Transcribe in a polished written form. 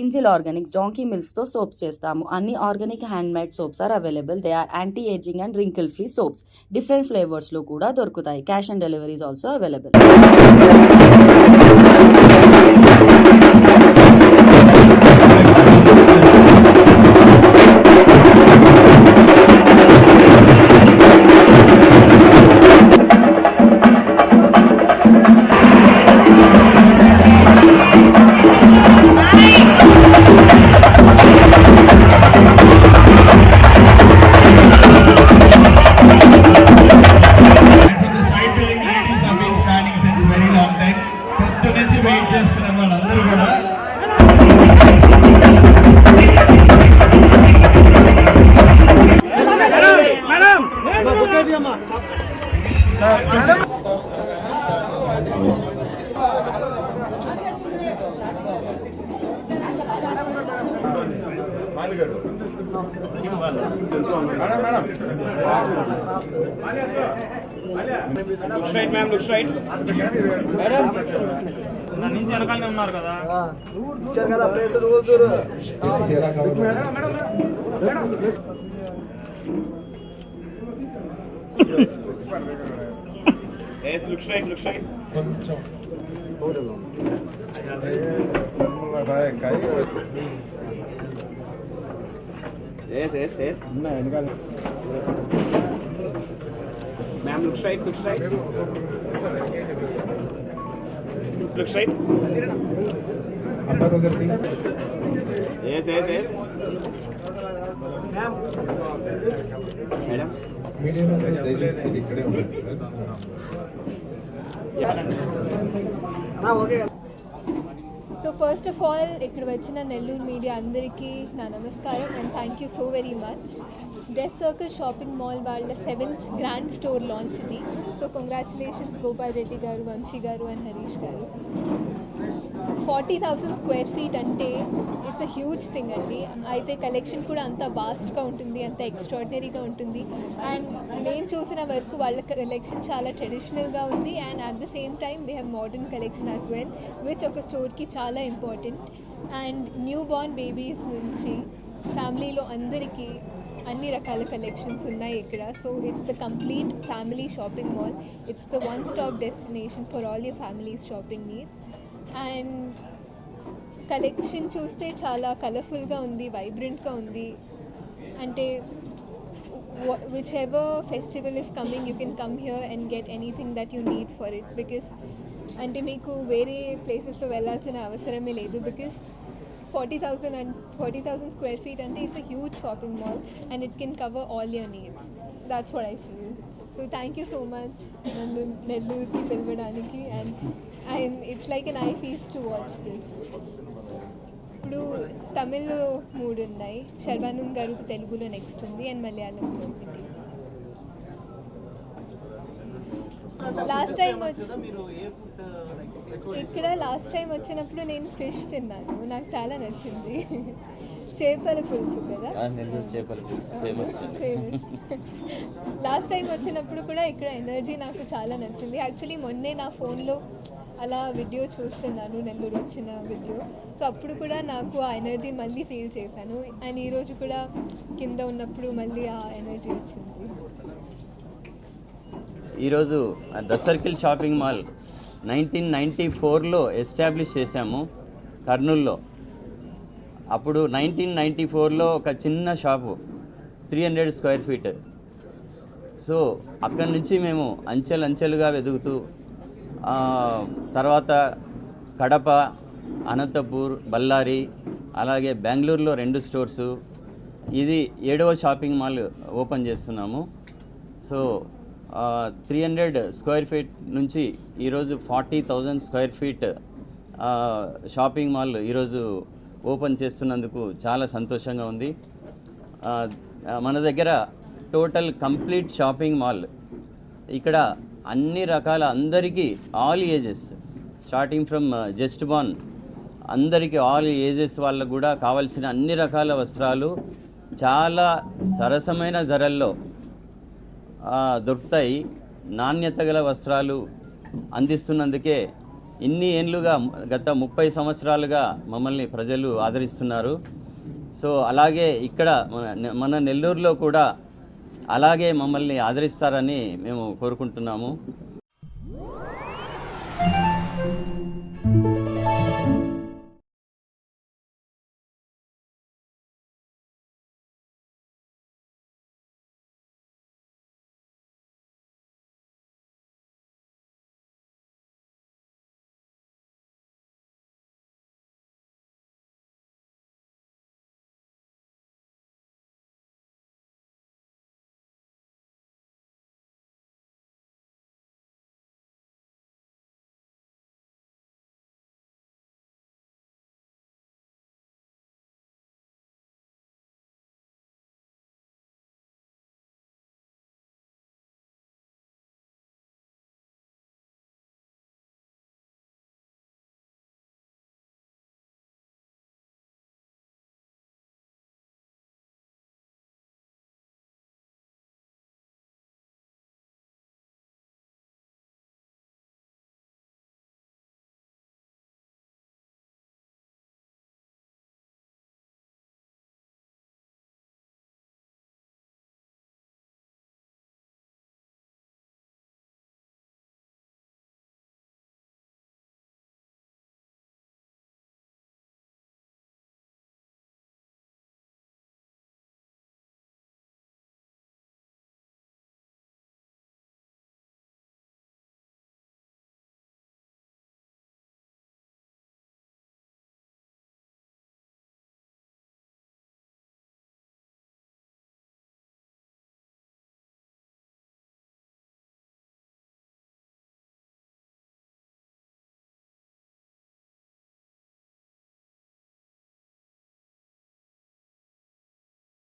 Angel organics donkey మిల్క్స్తో soaps చేస్తాము. అన్ని organic handmade soaps are available. They are anti ageing and wrinkle free soaps. Different ఫ్లేవర్స్లో కూడా దొరుకుతాయి. Cash on delivery is also available. Looks right. నా నుంచి వెనకాలనే ఉన్నారు కదా. Yes, looks right. కొంచెం yes. Ma'am, looks right. Looks right. Yes. Ma'am. Madam. Medium ఇక్కడే ఉంది. Okay. So first of all, ఇక్కడ వచ్చిన నెల్లూరు మీడియా అందరికీ నా నమస్కారం and thank you so very much. Dress circle shopping mall వాళ్ళ 7th గ్రాండ్ స్టోర్ లాంచ్ ఇది. సో కంగ్రాచులేషన్స్ గోపాల్ రెడ్డి గారు, వంశీ గారు అండ్ హరీష్ గారు. 40,000 స్క్వేర్ ఫీట్ అంటే ఇట్స్ అ హ్యూజ్ థింగ్ అండి. అయితే కలెక్షన్ కూడా అంత వాస్ట్గా ఉంటుంది, అంత ఎక్స్ట్రాడినరీగా ఉంటుంది. అండ్ నేను చూసిన వరకు వాళ్ళ కలెక్షన్ చాలా ట్రెడిషనల్గా ఉంది and at the same time they have modern collection as well, which ఒక స్టోర్కి చాలా important. And new born babies నుంచి ఫ్యామిలీలో అందరికీ అన్ని రకాల కలెక్షన్స్ ఉన్నాయి ఇక్కడ. So it's the complete family shopping mall. It's the one stop destination for all your families shopping needs. And collection చూస్తే చాలా కలర్ఫుల్గా ఉంది, వైబ్రెంట్గా ఉంది. అంటే which ever festival is coming, you can come here and get anything that you need for it. Because అంటే మీకు వేరే ప్లేసెస్లో వెళ్ళాల్సిన అవసరమే లేదు. Because 40,000 square feet and it's a huge shopping mall and it can cover all your needs. That's what I feel. So thank you so much Nellore ki pilvadaniki and it's like an eye feast to watch this. ఇప్పుడు తమిళ్ 3 ఉన్నాయి, శర్వానంద్ గారు తెలుగులో next ఉంది and మలయాళంలో ఒకటి. Last time వచ్చినప్పుడు నేను fish తిన్నాను, నాకు చాలా నచ్చింది. చేపల పులుసు కదా, ఫేమస్. లాస్ట్ టైం వచ్చినప్పుడు కూడా ఇక్కడ ఎనర్జీ నాకు చాలా నచ్చింది. యాక్చువల్లీ మొన్నే నా ఫోన్లో అలా వీడియో చూస్తున్నాను, నెల్లూరు వచ్చిన వీడియో. సో అప్పుడు కూడా నాకు ఆ ఎనర్జీ మళ్ళీ ఫీల్ చేశాను అండ్ ఈరోజు కూడా కింద ఉన్నప్పుడు మళ్ళీ ఆ ఎనర్జీ వచ్చింది. ఈరోజు ద సర్కిల్ షాపింగ్ మాల్ 1994లో ఎస్టాబ్లిష్ చేశాము కర్నూల్లో. అప్పుడు 1994లో ఒక చిన్న షాపు 300 స్క్వేర్ ఫీట్. సో అక్కడి నుంచి మేము అంచెలుగా వెతుకుతూ తర్వాత కడప, అనంతపూర్, బళ్ళారి, అలాగే బెంగళూరులో 2 స్టోర్సు, ఇది 7వ షాపింగ్ మాల్ ఓపెన్ చేస్తున్నాము. సో 300 స్క్వేర్ ఫీట్ నుంచి ఈరోజు 40,000 స్క్వేర్ ఫీట్ షాపింగ్ మాల్ ఈరోజు ఓపెన్ చేస్తున్నందుకు చాలా సంతోషంగా ఉంది. మన దగ్గర టోటల్ కంప్లీట్ షాపింగ్ మాల్, ఇక్కడ అన్ని రకాల అందరికీ all ages starting from just born అందరికీ ఆల్ ఏజెస్ వాళ్ళకు కూడా కావాల్సిన అన్ని రకాల వస్త్రాలు చాలా సరసమైన ధరల్లో దొరుకుతాయి. నాణ్యత గల వస్త్రాలు అందిస్తున్నందుకే ఇన్ని ఏండ్లుగా గత 30 సంవత్సరాలుగా మమ్మల్ని ప్రజలు ఆదరిస్తున్నారు. సో అలాగే ఇక్కడ మన నెల్లూరులో కూడా అలాగే మమ్మల్ని ఆదరిస్తారని మేము కోరుకుంటున్నాము.